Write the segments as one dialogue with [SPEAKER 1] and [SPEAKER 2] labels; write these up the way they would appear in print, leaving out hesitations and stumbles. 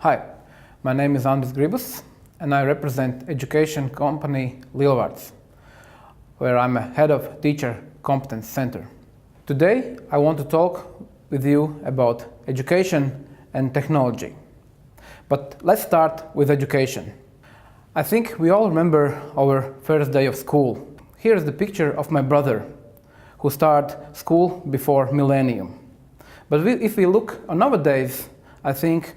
[SPEAKER 1] Hi, my name is Andris Gribusts and I represent education company Lielvārds, where I'm a head of teacher competence center. Today I want to talk with you about education and technology. But let's start with education. I think we all remember our first day of school. Here's the picture of my brother who started school before millennium. But if we look nowadays, I think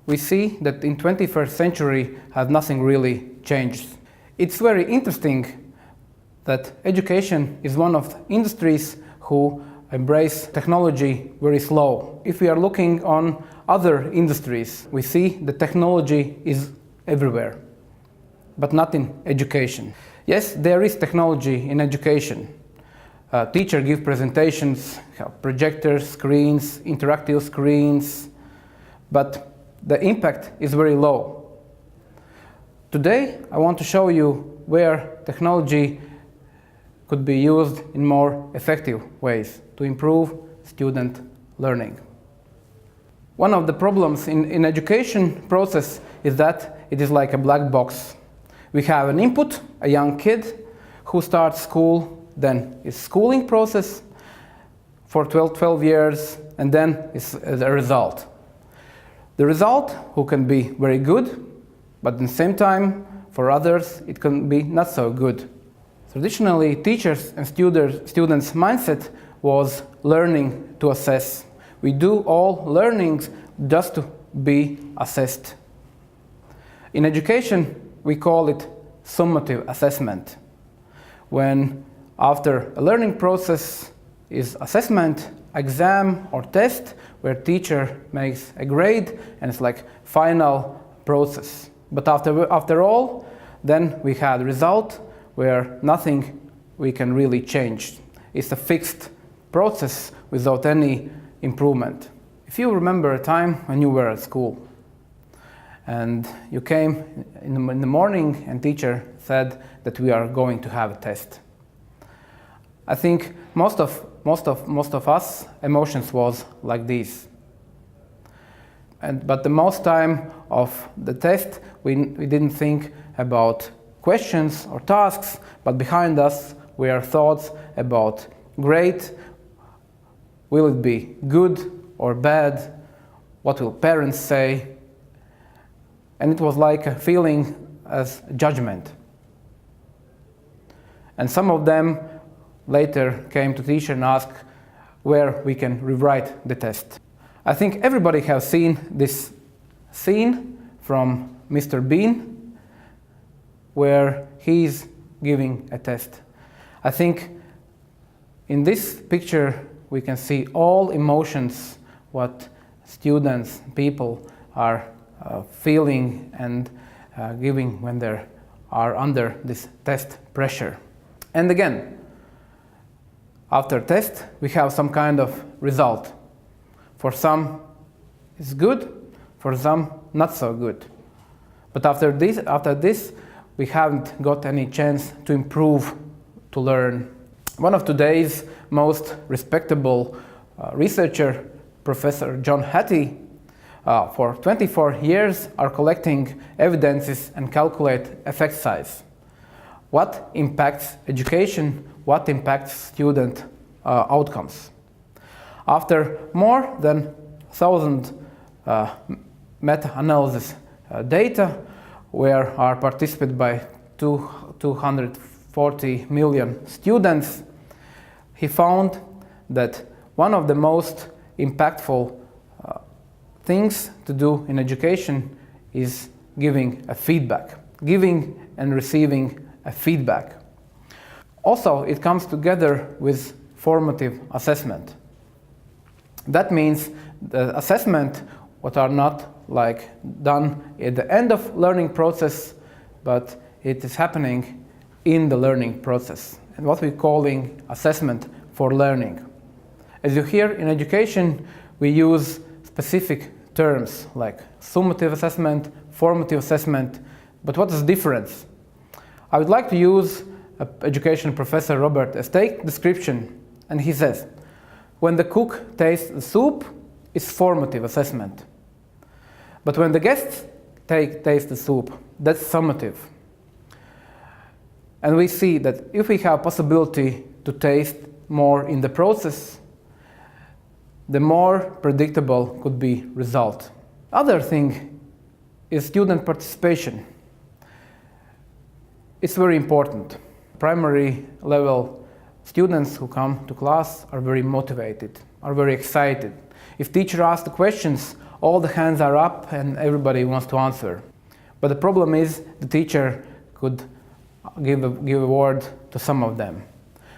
[SPEAKER 1] we see that in 21st century has nothing really changed. It's very interesting that education is one of the industries who embrace technology very slow. If we are looking on other industries, we see that technology is everywhere, but not in education. Yes, there is technology in education. Teachers give presentations, have projectors, screens, interactive screens, but the impact is very low. Today, I want to show you where technology could be used in more effective ways to improve student learning. One of the problems in education process is that it is like a black box. We have an input, a young kid who starts school, then is schooling process for 12 years, and then is a result. The result, who can be very good, but at the same time, for others, it can be not so good. Traditionally, teachers and students' mindset was learning to assess. We do all learnings just to be assessed. In education, we call it summative assessment. When after a learning process is assessment, exam or test, where teacher makes a grade and it's like final process. But after all, then we had result where nothing we can really change. It's a fixed process without any improvement. If you remember a time when you were at school and you came in the morning and teacher said that we are going to have a test. I think most of us emotions was like this. But the most time of the test we didn't think about questions or tasks, but behind us were thoughts about great, will it be good or bad, what will parents say, and it was like a feeling as judgment. And some of them later came to teacher and asked where we can rewrite the test. I think everybody has seen this scene from Mr. Bean where he's giving a test. I think in this picture we can see all emotions what students, people are feeling and giving when they are under this test pressure. And again, after test, we have some kind of result. For some, it's good. For some, not so good. But after this, we haven't got any chance to improve, to learn. One of today's most respectable researcher, Professor John Hattie, for 24 years are collecting evidences and calculate effect size. What impacts education? What impacts student outcomes? After more than 1,000 meta-analysis data, where are participated by 240 million students, he found that one of the most impactful things to do in education is giving a feedback, giving and receiving a feedback. Also, it comes together with formative assessment. That means the assessment what are not like done at the end of learning process, but it is happening in the learning process, and what we're calling assessment for learning. As you hear in education, we use specific terms like summative assessment, formative assessment, but what is the difference? I would like to use education professor Robert Estate's description, and he says, when the cook tastes the soup, it's formative assessment. But when the guests taste the soup, that's summative. And we see that if we have possibility to taste more in the process, the more predictable could be result. Other thing is student participation. It's very important. Primary level students who come to class are very motivated, are very excited. If teacher asks the questions, all the hands are up and everybody wants to answer. But the problem is the teacher could give a word to some of them.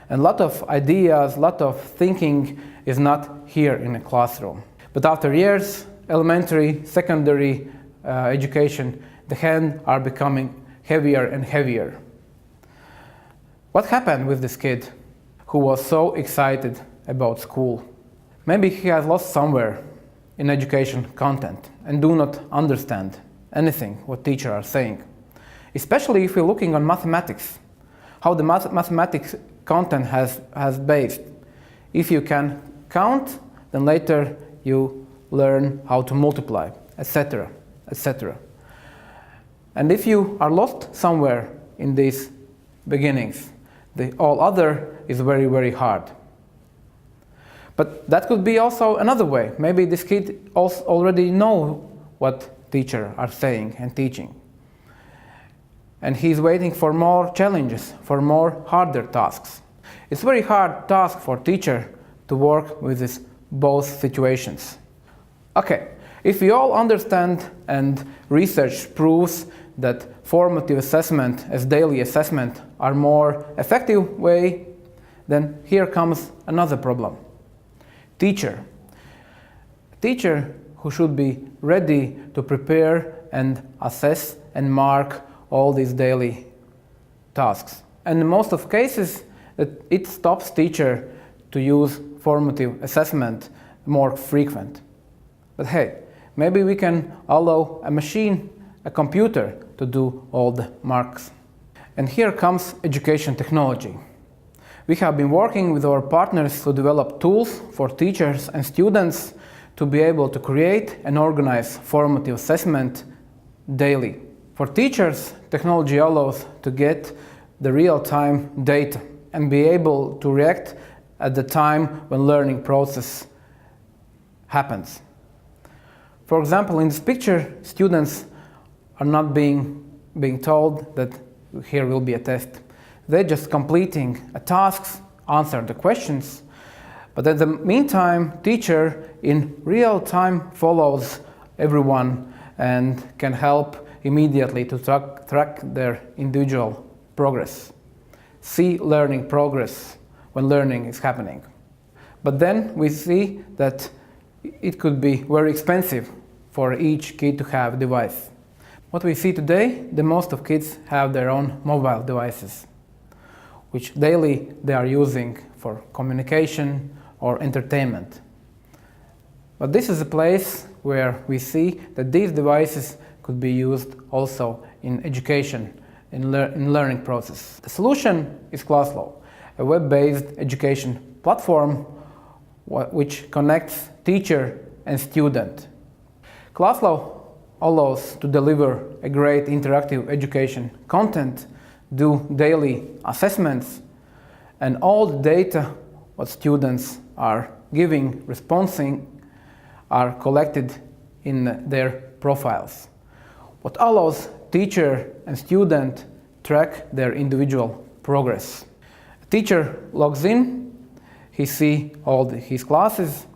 [SPEAKER 1] And a lot of ideas, a lot of thinking is not here in a classroom. But after years, elementary, secondary education, the hands are becoming heavier and heavier. What happened with this kid who was so excited about school? Maybe he has lost somewhere in education content and do not understand anything what teachers are saying. Especially if you're looking on mathematics, how the mathematics content has based. If you can count, then later you learn how to multiply, etc., etc. And if you are lost somewhere in these beginnings, the all other is very, very hard. But that could be also another way. Maybe this kid also already know what teachers are saying and teaching. And he's waiting for more challenges, for more harder tasks. It's a very hard task for teacher to work with this both situations. Okay, if we all understand and research proves that formative assessment as daily assessment are more effective way, then here comes another problem. Teacher who should be ready to prepare and assess and mark all these daily tasks. And in most of cases, it stops teacher to use formative assessment more frequent. But hey, maybe we can allow a machine, a computer, to do all the marks. And here comes education technology. We have been working with our partners to develop tools for teachers and students to be able to create and organize formative assessment daily. For teachers, technology allows to get the real-time data and be able to react at the time when learning process happens. For example, in this picture, students are not being told that here will be a test. They're just completing a task, answer the questions, but in the meantime, teacher in real time follows everyone and can help immediately to track their individual progress, see learning progress when learning is happening. But then we see that it could be very expensive for each kid to have a device. What we see today, the most of kids have their own mobile devices, which daily they are using for communication or entertainment. But this is a place where we see that these devices could be used also in education, in learning process. The solution is ClassLow, a web-based education platform which connects teacher and student. ClassLow allows to deliver a great interactive education content, do daily assessments, and all the data what students are giving, responding, are collected in their profiles. What allows teacher and student track their individual progress. A teacher logs in, he sees all his classes,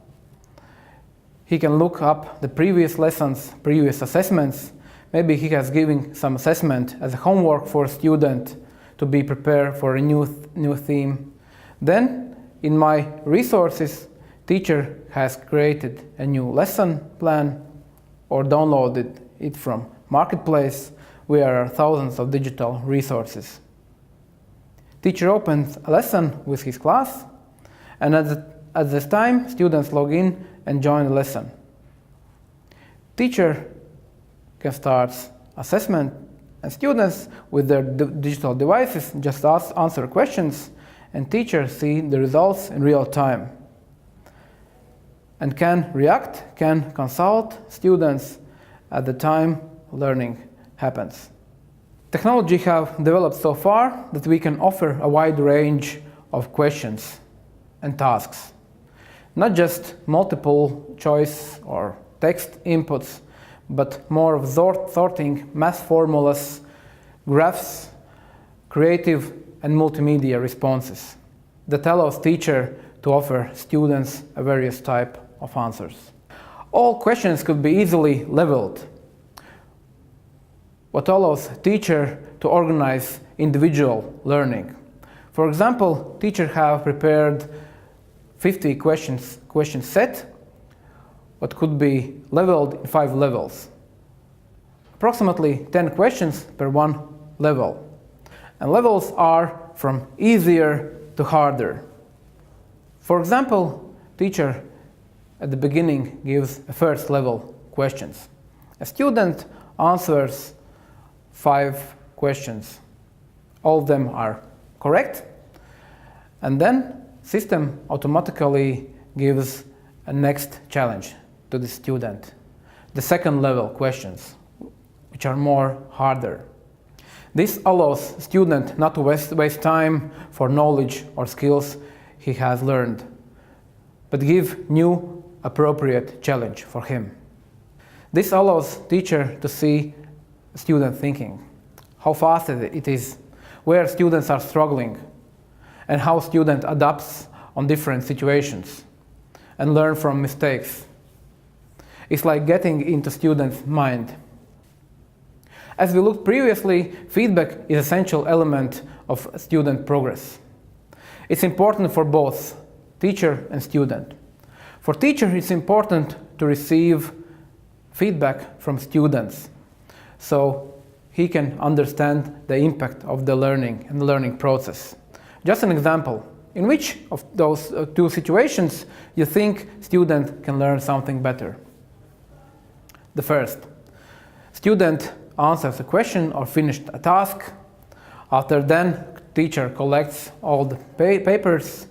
[SPEAKER 1] he can look up the previous lessons, previous assessments. Maybe he has given some assessment as a homework for a student to be prepared for a new theme. Then, in my resources, teacher has created a new lesson plan or downloaded it from Marketplace, where there are thousands of digital resources. Teacher opens a lesson with his class, and at this time, students log in and join the lesson. Teacher can start assessment, and students with their digital devices just answer questions, and teachers see the results in real time and can react, can consult students, at the time learning happens. Technology have developed so far that we can offer a wide range of questions and tasks. Not just multiple choice or text inputs, but more of sorting, math formulas, graphs, creative and multimedia responses that allows teacher to offer students a various type of answers. All questions could be easily leveled, what allows teacher to organize individual learning. For example, teacher have prepared 50 question set, what could be leveled in 5 levels. Approximately 10 questions per one level. And levels are from easier to harder. For example, teacher at the beginning gives a first level questions. A student answers 5 questions. All of them are correct. And then system automatically gives a next challenge to the student. The second level questions, which are more harder. This allows student not to waste time for knowledge or skills he has learned, but give new appropriate challenge for him. This allows teacher to see student thinking, how fast it is, where students are struggling, and how student adapts on different situations and learn from mistakes. It's like getting into student's mind. As we looked previously, feedback is an essential element of student progress. It's important for both teacher and student. For teacher, it's important to receive feedback from students so he can understand the impact of the learning and the learning process. Just an example, in which of those two situations you think student can learn something better? The first, student answers a question or finished a task. After then, teacher collects all the papers,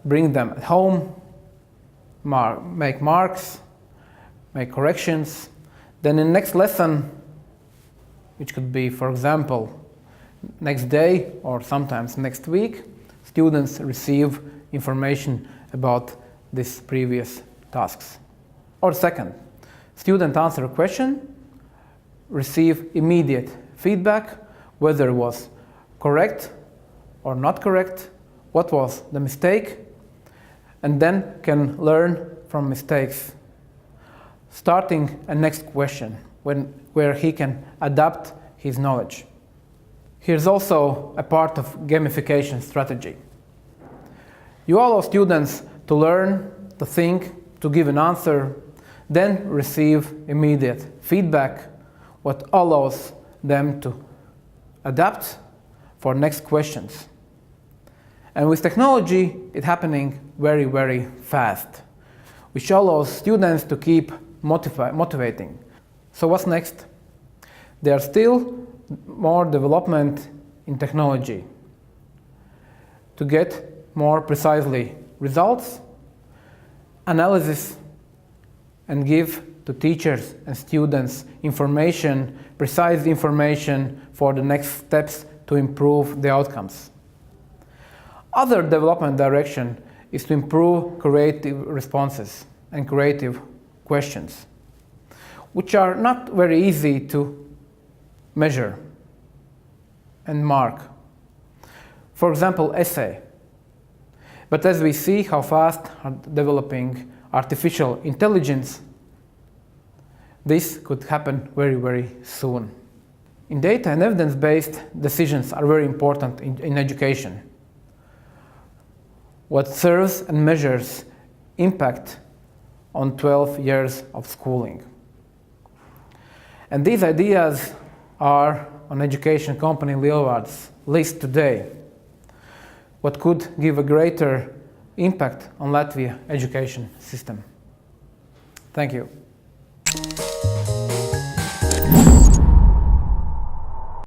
[SPEAKER 1] bring them at home, make marks, make corrections. Then in next lesson, which could be, for example, next day or sometimes next week, students receive information about these previous tasks. Or second, student answer a question, receive immediate feedback, whether it was correct or not correct, what was the mistake, and then can learn from mistakes, starting a next question where he can adapt his knowledge. Here's also a part of gamification strategy. You allow students to learn, to think, to give an answer, then receive immediate feedback, what allows them to adapt for next questions. And with technology, it's happening very, very fast, which allows students to keep motivating. So what's next? There are still more development in technology to get more precisely results, analysis, and give to teachers and students information, precise information for the next steps to improve the outcomes. Other development direction is to improve creative responses and creative questions, which are not very easy to measure and mark. For example, essay. But as we see how fast are developing artificial intelligence, this could happen very, very soon. In data and evidence-based decisions are very important in education. What serves and measures impact on 12 years of schooling. And these ideas are on education company Lielvārds list today, what could give a greater impact on Latvia education system. Thank you.